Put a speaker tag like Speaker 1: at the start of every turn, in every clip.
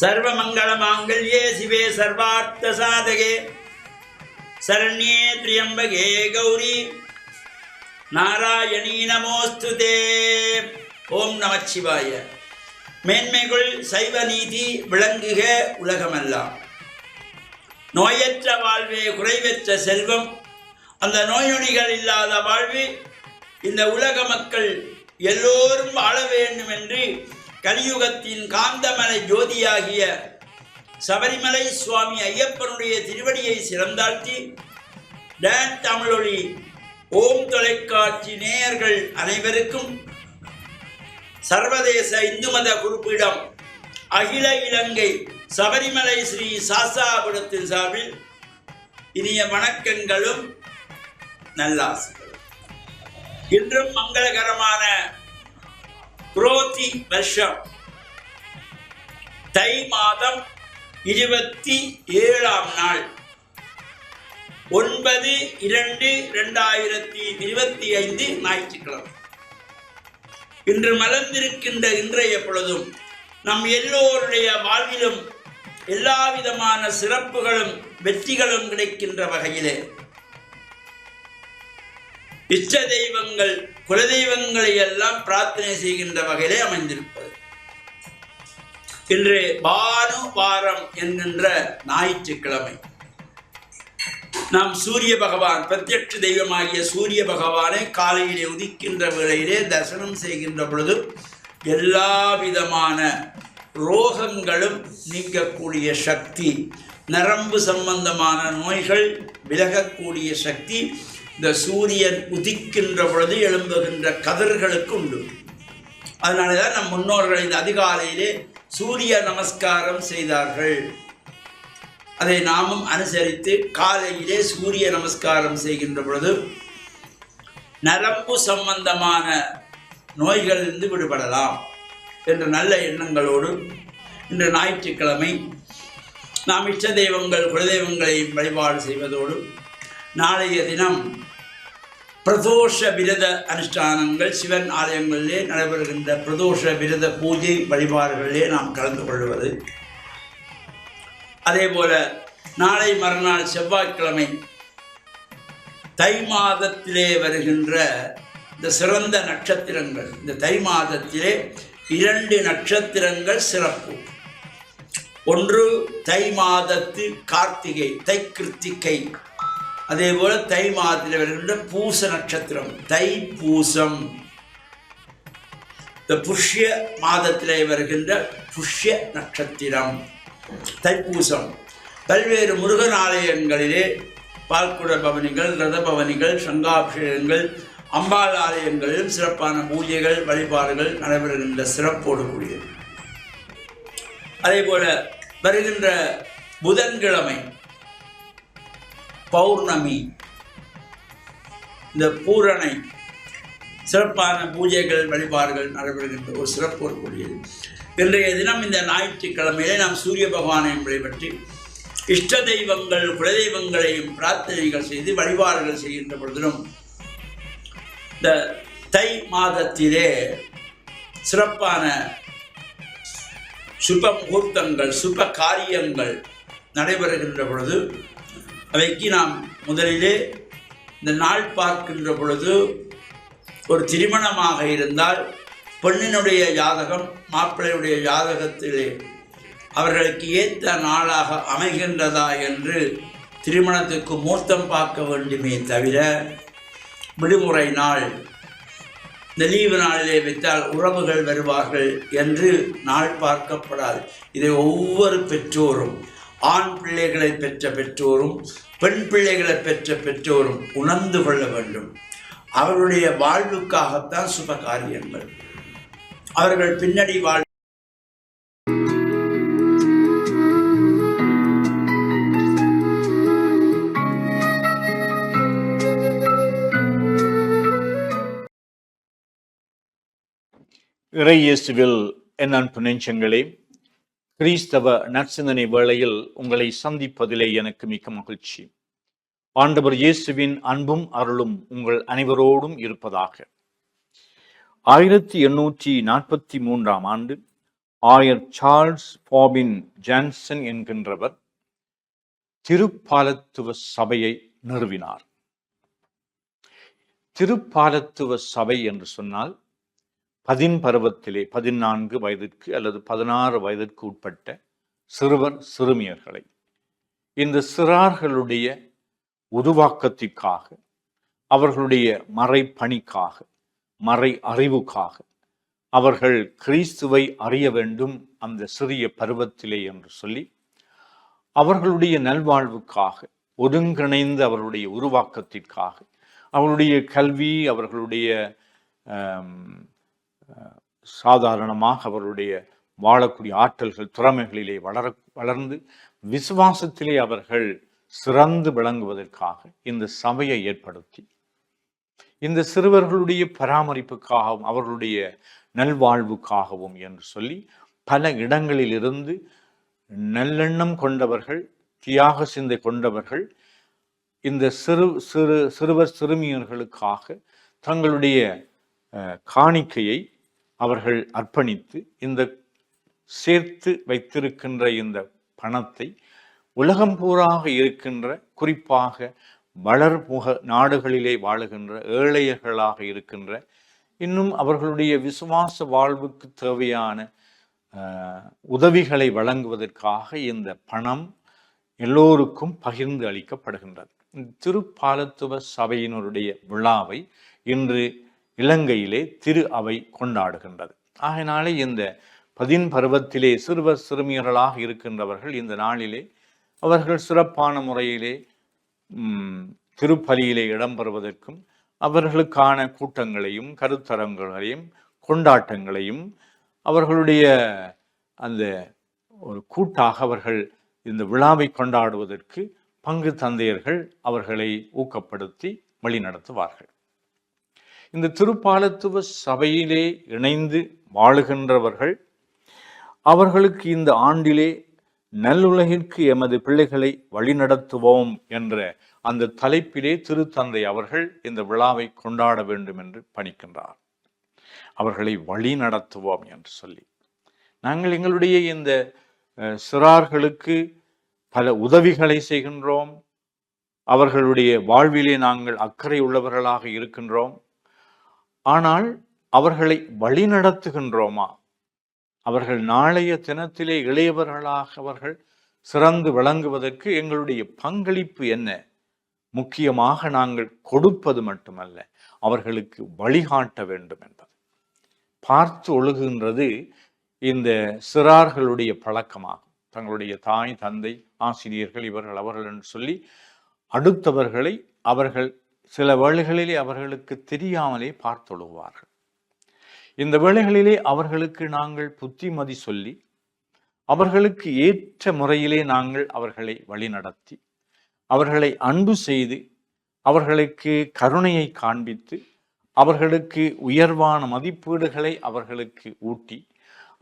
Speaker 1: சர்வமங்கள மாங்கல்யே சிவே சர்வார்த்த சாதகே சரண்யே திரியம்பகே கௌரி நாராயணீ நமோஸ்துதே. ஓம் நமச்சிவாய. மேன்மைகள் சைவ நீதி விளங்குக உலகமெல்லாம். நோயற்ற வாழ்வே குறைவற்ற செல்வம். அந்த நோயொணிகள் இல்லாத வாழ்வு இந்த உலக மக்கள் எல்லோரும் வாழ வேண்டும் என்று கலியுகத்தின் காந்தமலை ஜோதியாகிய சபரிமலை சுவாமி ஐயப்பனுடைய திருவடியை சிறந்தாழ்த்தி டான் தமிழொலி ஓம் தொலைக்காட்சி நேயர்கள் அனைவருக்கும் சர்வதேச இந்து மத குறிப்பிடம் அகில இலங்கை சபரிமலை ஸ்ரீ சாஸ்தாபுரத்தின் சார்பில் இனிய வணக்கங்களும் நல்லாசிகளும். இன்றும் மங்களகரமான குரோதி வருஷம் தை மாதம் 27ஆம் நாள் 9/2/2025 ஞாயிற்றுக்கிழமை. இன்று மலர்ந்திருக்கின்ற இன்றைய பொழுதும் நம் எல்லோருடைய வாழ்விலும் எல்லா விதமான சிறப்புகளும் வெற்றிகளும் கிடைக்கின்ற வகையிலே இஷ்ட தெய்வங்கள் குலதெய்வங்களை எல்லாம் பிரார்த்தனை செய்கின்ற வகையிலே அமைந்திருப்பது. இன்று பானுவாரம் என்கின்ற ஞாயிற்றுக்கிழமை. நாம் சூரிய பகவான் பிரத்யட்ச தெய்வமாகிய சூரிய பகவானை காலையிலே உதிக்கின்ற வேளையிலே தரிசனம் செய்கின்ற பொழுது எல்லா விதமான ரோகங்களும் நீக்கக்கூடிய சக்தி, நரம்பு சம்பந்தமான நோய்கள் விலகக்கூடிய சக்தி இந்த சூரியன் உதிக்கின்ற பொழுது எழும்புகின்ற கதிர்களுக்கு உண்டு. அதனாலதான் நம் முன்னோர்கள் இந்த அதிகாலையிலே சூரிய நமஸ்காரம் செய்தார்கள். அதை நாமும் அனுசரித்து காலையிலே சூரிய நமஸ்காரம் செய்கின்ற பொழுது நரம்பு சம்பந்தமான நோய்களிலிருந்து விடுபடலாம் என்ற நல்ல எண்ணங்களோடு இன்று ஞாயிற்றுக்கிழமை நாம் இஷ்ட தெய்வங்கள் குலதெய்வங்களை வழிபாடு செய்வதோடு நாளைய தினம் பிரதோஷ விரத அனுஷ்டானங்கள் சிவன் ஆலயங்களிலே நடைபெறுகின்ற பிரதோஷ விரத பூஜை வழிபாடுகளிலே நாம் கலந்து கொள்வது. அதே போல நாளை மறுநாள் செவ்வாய்க்கிழமை தை மாதத்திலே வருகின்ற இந்த சிறந்த நட்சத்திரங்கள், இந்த தை மாதத்திலே 2 நட்சத்திரங்கள் சிறப்பு. ஒன்று தை மாதத்து கார்த்திகை, தை கிருத்திகை. அதே போல தை மாதத்தில் வருகின்ற பூச நட்சத்திரம், தை பூசம். இந்த புஷ்ய மாதத்திலே வருகின்ற புஷ்ய நட்சத்திரம் தைப்பூசம். பல்வேறு முருகன் ஆலயங்களிலே பால்குட பவனிகள், ரத பவனிகள், சங்காபிஷேகங்கள், அம்பாள் ஆலயங்களிலும் சிறப்பான பூஜைகள் வழிபாடுகள் நடைபெறுகின்ற சிறப்போடு கூடியது. அதே போல வருகின்ற புதன்கிழமை பௌர்ணமி, இந்த பூரணை சிறப்பான பூஜைகள் வழிபாடுகள் நடைபெறுகின்ற ஒரு சிறப்போடு கூடியது. இன்றைய தினம் இந்த ஞாயிற்றுக்கிழமையிலே நாம் சூரிய பகவானை வழிபட்டு இஷ்ட தெய்வங்கள் குலதெய்வங்களையும் பிரார்த்தனைகள் செய்து வழிபாடுகள் செய்கின்ற பொழுதிலும் இந்த தை மாதத்திலே சிறப்பான சுப முகூர்த்தங்கள் சுப காரியங்கள் நடைபெறுகின்ற பொழுது அவைக்கு நாம் முதலிலே இந்த நாள் பார்க்கின்ற பொழுது ஒரு திருமணமாக இருந்தால் பெண்ணினுடைய ஜாதகம் மாப்பிள்ளையுடைய ஜாதகத்திலே அவர்களுக்கு ஏற்ற நாளாக அமைகின்றதா என்று திருமணத்துக்கு முகூர்த்தம் பார்க்க வேண்டுமே தவிர விடுமுறை நாள் இந்த லீவு நாளிலே வைத்தால் உறவுகள் வருவார்கள் என்று நாள் பார்க்கப்படாது. இதை ஒவ்வொரு பெற்றோரும், ஆண் பிள்ளைகளை பெற்ற பெற்றோரும் பெண் பிள்ளைகளை பெற்ற பெற்றோரும் உணர்ந்து கொள்ள வேண்டும். அவர்களுடைய வாழ்வுக்காகத்தான் சுப காரியங்கள். அவர்கள் பின்னணி வாழ்
Speaker 2: இறையேசுவில் என் அன்பு நெஞ்சங்களே, கிறிஸ்தவ நற்சிந்தனை வேளையில் உங்களை சந்திப்பதிலே எனக்கு மிக்க மகிழ்ச்சி. ஆண்டவர் இயேசுவின் அன்பும் அருளும் உங்கள் அனைவரோடும் இருப்பதாக. 1843 ஆண்டு ஆயர் சார்ல்ஸ் பாபின் ஜான்சன் என்கின்றவர் திருப்பாலத்துவ சபையை நிறுவினார். திருப்பாலத்துவ சபை என்று சொன்னால் 14 வயதிற்கு அல்லது 16 வயதிற்கு உட்பட்ட சிறுவர் சிறுமியர்களை இந்த சிறார்களுடைய உருவாக்கத்திற்காக, அவர்களுடைய மறை பணிக்காக, மறை அறிவுக்காக, அவர்கள் கிறிஸ்துவை அறிய வேண்டும் அந்த சிறிய பருவத்திலே என்று சொல்லி அவர்களுடைய நல்வாழ்வுக்காக, ஒருங்கிணைந்த அவர்களுடைய உருவாக்கத்திற்காக, அவர்களுடைய கல்வி, அவர்களுடைய சாதாரணமாக அவர்களுடைய வாழக்கூடிய ஆற்றல்கள் திறமைகளிலே வளர்ந்து விசுவாசத்திலே அவர்கள் சிறந்து விளங்குவதற்காக இந்த சபையை ஏற்படுத்தி இந்த சிறுவர்களுடைய பராமரிப்புக்காகவும் அவர்களுடைய நல்வாழ்வுக்காகவும் என்று சொல்லி பல இடங்களிலிருந்து நல்லெண்ணம் கொண்டவர்கள், தியாக சிந்தை கொண்டவர்கள் இந்த சிறுவர் சிறுமியர்களுக்காக தங்களுடைய காணிக்கையை அவர்கள் அர்ப்பணித்து இந்த சேர்த்து வைத்திருக்கின்ற இந்த பணத்தை உலகம் பூராக இருக்கின்ற, குறிப்பாக வளர்முக நாடுகளிலே வாழுகின்ற ஏழையர்களாக இருக்கின்ற, இன்னும் அவர்களுடைய விசுவாச வாழ்வுக்கு தேவையான உதவிகளை வழங்குவதற்காக இந்த பணம் எல்லோருக்கும் பகிர்ந்து அளிக்கப்படுகின்றது. திருப்பாலத்துவ சபையினருடைய விழாவை இன்று இலங்கையிலே திரு அவை கொண்டாடுகின்றது. ஆகையினாலே இந்த 10 பருவத்திலே சிறுவர் சிறுமியர்களாக இருக்கின்றவர்கள் இந்த நாளிலே அவர்கள் சிறப்பான முறையிலே திருப்பலியிலே இடம்பெறுவதற்கும் அவர்களுக்கான கூட்டங்களையும் கருத்தரங்களையும் கொண்டாட்டங்களையும் அவர்களுடைய அந்த ஒரு கூட்டாக அவர்கள் இந்த விழாவை கொண்டாடுவதற்கு பங்கு தந்தையர்கள் அவர்களை ஊக்கப்படுத்தி வழிநடத்துவார்கள். இந்த திருப்பாலத்துவ சபையிலே இணைந்து வாழுகின்றவர்கள் அவர்களுக்கு இந்த ஆண்டிலே நல்லுலகிற்கு எமது பிள்ளைகளை வழிநடத்துவோம் என்ற அந்த தலைப்பிலே திருத்தந்தை அவர்கள் இந்த விழாவை கொண்டாட வேண்டும் என்று பணிக்கின்றார். அவர்களை வழி நடத்துவோம் என்று சொல்லி நாங்கள் எங்களுடைய இந்த சிறார்களுக்கு பல உதவிகளை செய்கின்றோம். அவர்களுடைய வாழ்விலே நாங்கள் அக்கறை உள்ளவர்களாக இருக்கின்றோம். ஆனால் அவர்களை வழி நடத்துகின்றோமா? அவர்கள் நாளைய தினத்திலே இளையவர்களாக அவர்கள் சிறந்து விளங்குவதற்கு எங்களுடைய பங்களிப்பு என்ன? முக்கியமாக நாங்கள் கொடுப்பது மட்டுமல்ல, அவர்களுக்கு வழிகாட்ட வேண்டும் என்பது. பார்த்து ஒழுகுகின்றது இந்த சிறார்களுடைய பழக்கமாகும். தங்களுடைய தாய் தந்தை ஆசிரியர்கள் இவர்கள் அவர்கள் என்று சொல்லி அடுத்தவர்களை அவர்கள் சில வேளைகளிலே அவர்களுக்கு தெரியாமலே பார்த்தொழுகுவார்கள். இந்த வேளைகளிலே அவர்களுக்கு நாங்கள் புத்திமதி சொல்லி அவர்களுக்கு ஏற்ற முறையிலே நாங்கள் அவர்களை வழிநடத்தி அவர்களை அன்பு செய்து அவர்களுக்கு கருணையை காண்பித்து அவர்களுக்கு உயர்வான மதிப்பீடுகளை அவர்களுக்கு ஊட்டி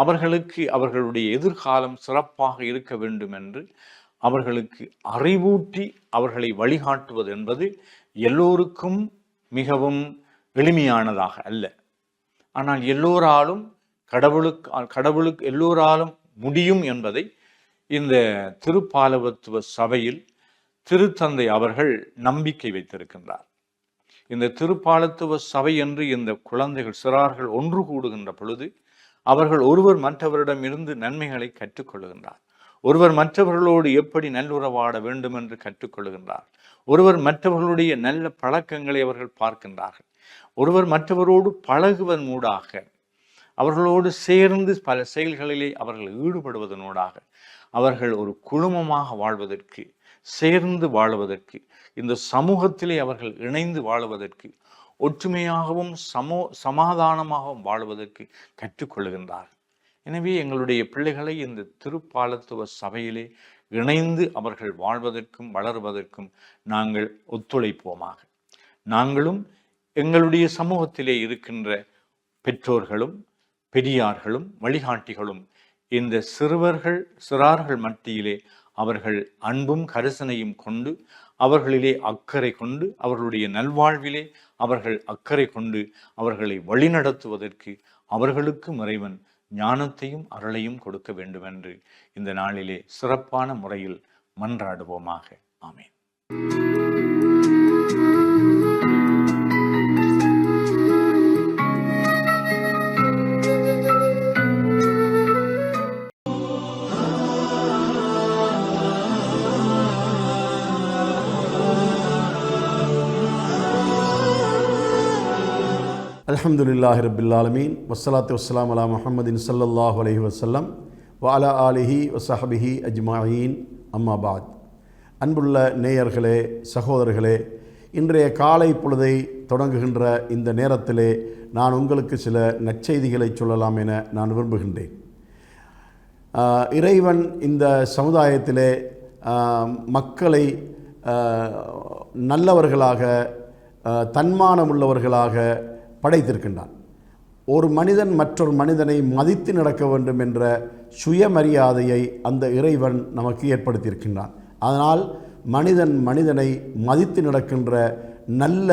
Speaker 2: அவர்களுக்கு அவர்களுடைய எதிர்காலம் சிறப்பாக இருக்க வேண்டும் என்று அவர்களுக்கு அறிவூட்டி அவர்களை வழிகாட்டுவது என்பது எல்லோருக்கும் மிகவும் எளிமையானதாக அல்ல. ஆனால் எல்லோராலும் கடவுளுக்கு எல்லோராலும் முடியும் என்பதை இந்த திருப்பாலத்துவ சபையில் திருத்தந்தை அவர்கள் நம்பிக்கை வைத்திருக்கின்றார். இந்த திருப்பாலத்துவ சபை என்று இந்த குழந்தைகள் சிறார்கள் ஒன்று கூடுகின்ற பொழுது அவர்கள் ஒருவர் மற்றவரிடம் இருந்து நன்மைகளை கற்றுக்கொள்ளுகின்றார். ஒருவர் மற்றவர்களோடு எப்படி நல்லுறவாட வேண்டும் என்று கற்றுக்கொள்ளுகின்றார். ஒருவர் மற்றவர்களுடைய நல்ல பழக்கங்களை அவர்கள் பார்க்கின்றார்கள். ஒருவர் மற்றவரோடு பழகுவதன் மூடாக அவர்களோடு சேர்ந்து பல செயல்களிலே அவர்கள் ஈடுபடுவதனூடாக அவர்கள் ஒரு குழுமமாக வாழ்வதற்கு, சேர்ந்து வாழுவதற்கு, இந்த சமூகத்திலே அவர்கள் இணைந்து வாழுவதற்கு, ஒற்றுமையாகவும் சமாதானமாகவும் வாழ்வதற்கு கற்றுக்கொள்ளுகின்றார்கள். எனவே எங்களுடைய பிள்ளைகளை இந்த திருப்பாலத்துவ சபையிலே இணைந்து அவர்கள் வாழ்வதற்கும் வளருவதற்கும் நாங்கள் ஒத்துழைப்போமாக. நாங்களும் எங்களுடைய சமூகத்திலே இருக்கின்ற பெற்றோர்களும் பெரியார்களும் வழிகாட்டிகளும் இந்த சிறார்கள் மத்தியிலே அவர்கள் அன்பும் கரிசனையும் கொண்டு அவர்களிலே அக்கறை கொண்டு அவர்களுடைய நல்வாழ்விலே அவர்கள் அக்கறை கொண்டு அவர்களை வழிநடத்துவதற்கு அவர்களுக்கும் இறைவன் ஞானத்தையும் அருளையும் கொடுக்க வேண்டும் என்று இந்த நாளிலே சிறப்பான முறையில் மன்றாடுவோமாக. ஆமென்.
Speaker 3: அல்ஹம்துலில்லாஹி ரப்பில் ஆலமீன் வஸ்ஸலாத்து வஸ்ஸலாமு அலா முஹம்மதின் ஸல்லல்லாஹு அலைஹி வஸல்லம் வ அலா ஆலிஹி வஸஹ்பிஹி அஜ்மஈன். அம்மா பாத். அன்புள்ள நேயர்களே, சகோதரர்களே, இன்றைய காலை பொழுதை தொடங்குகின்ற இந்த நேரத்திலே நான் உங்களுக்கு சில நற்செய்திகளை சொல்லலாம் என நான் விரும்புகின்றேன். இறைவன் இந்த சமுதாயத்திலே மக்களை நல்லவர்களாக, தன்மானமுள்ளவர்களாக படைத்திருக்கின்றான். ஒரு மனிதன் மற்றொரு மனிதனை மதித்து நடக்க வேண்டும் என்ற சுயமரியாதையை அந்த இறைவன் நமக்கு ஏற்படுத்தியிருக்கின்றான். அதனால் மனிதன் மனிதனை மதித்து நடக்கின்ற நல்ல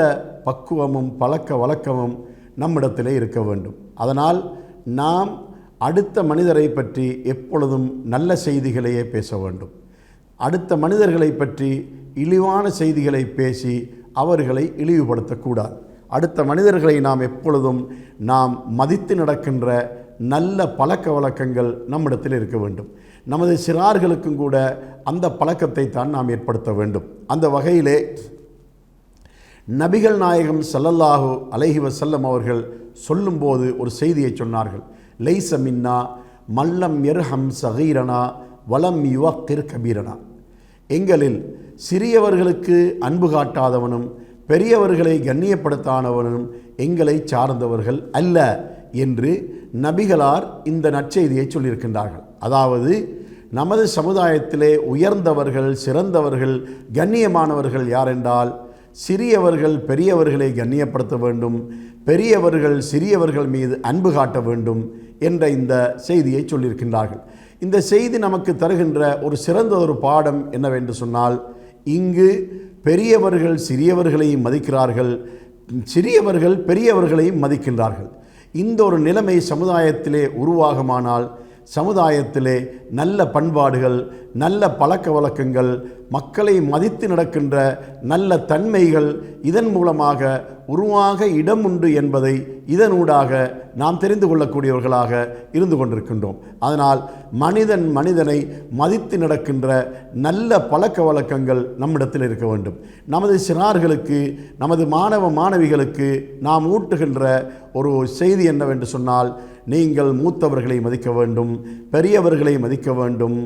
Speaker 3: பக்குவமும் பழக்க வழக்கமும் நம்மிடத்திலே இருக்க வேண்டும். அதனால் நாம் அடுத்த மனிதரை பற்றி எப்பொழுதும் நல்ல செய்திகளையே பேச வேண்டும். அடுத்த மனிதர்களை பற்றி இழிவான செய்திகளை பேசி அவர்களை இழிவுபடுத்தக்கூடாது. அடுத்த மனிதர்களை நாம் எப்பொழுதும் மதித்து நடக்கின்ற நல்ல பழக்க வழக்கங்கள் நம்மிடத்தில் இருக்க வேண்டும். நமது சிறார்களுக்கும் கூட அந்த பழக்கத்தை தான் நாம் ஏற்படுத்த வேண்டும். அந்த வகையிலே நபிகள் நாயகம் ஸல்லல்லாஹு அலைஹி வஸல்லம் அவர்கள் சொல்லும்போது ஒரு செய்தியை சொன்னார்கள். லைஸ மின்னா மல்லம் யர்ஹம் ஸகீரனா வலம் யுவக்கிர் கபீரனா. எங்களில் சிறியவர்களுக்கு அன்பு காட்டாதவனும் பெரியவர்களை கண்ணியப்படுத்தானவனும் எங்களை சார்ந்தவர்கள் அல்ல என்று நபிகளார் இந்த நற்செய்தியை சொல்லியிருக்கின்றார்கள். அதாவது நமது சமுதாயத்திலே உயர்ந்தவர்கள், சிறந்தவர்கள், கண்ணியமானவர்கள் யாரென்றால் சிறியவர்கள் பெரியவர்களை கண்ணியப்படுத்த வேண்டும், பெரியவர்கள் சிறியவர்கள் மீது அன்பு காட்ட வேண்டும் என்ற இந்த செய்தியை சொல்லியிருக்கின்றார்கள். இந்த செய்தி நமக்கு தருகின்ற ஒரு சிறந்த ஒரு பாடம் என்னவென்று சொன்னால், இங்கு பெரியவர்கள் சிறியவர்களையும் மதிக்கிறார்கள், சிறியவர்கள் பெரியவர்களையும் மதிக்கின்றார்கள். இந்த ஒரு நிலைமை சமுதாயத்திலே உருவாகுமானால் சமுதாயத்திலே நல்ல பண்பாடுகள், நல்ல பழக்க வழக்கங்கள், மக்களை மதித்து நடக்கின்ற நல்ல தன்மைகள் இதன் மூலமாக உருவாக இடம் உண்டு என்பதை இதனூடாக நாம் தெரிந்து கொள்ளக்கூடியவர்களாக இருந்து கொண்டிருக்கின்றோம். அதனால் மனிதன் மனிதனை மதித்து நடக்கின்ற நல்ல பழக்க வழக்கங்கள் நம்மிடத்தில் இருக்க வேண்டும். நமது சிறார்களுக்கு, நமது மாணவ மாணவிகளுக்கு நாம் ஊட்டுகின்ற ஒரு செய்தி என்னவென்று சொன்னால், நீங்கள் மூத்தவர்களை மதிக்க வேண்டும், பெரியவர்களை மதிக்க வேண்டும்,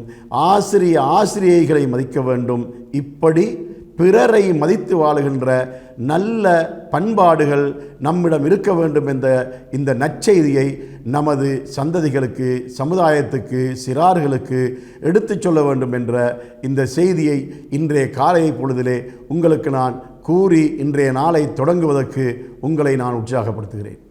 Speaker 3: ஆசிரியைகளை மதிக்க வேண்டும். இப்படி பிறரை மதித்து வாழுகின்ற நல்ல பண்பாடுகள் நம்மிடம் இருக்க வேண்டும் என்ற இந்த நற்செய்தியை நமது சந்ததிகளுக்கு, சமுதாயத்துக்கு, சிறார்களுக்கு எடுத்துச் சொல்ல வேண்டும் என்ற இந்த செய்தியை இன்றைய காலை பொழுதிலே உங்களுக்கு நான் கூறி இன்றைய நாளை தொடங்குவதற்கு உங்களை நான் உற்சாகப்படுத்துகிறேன்.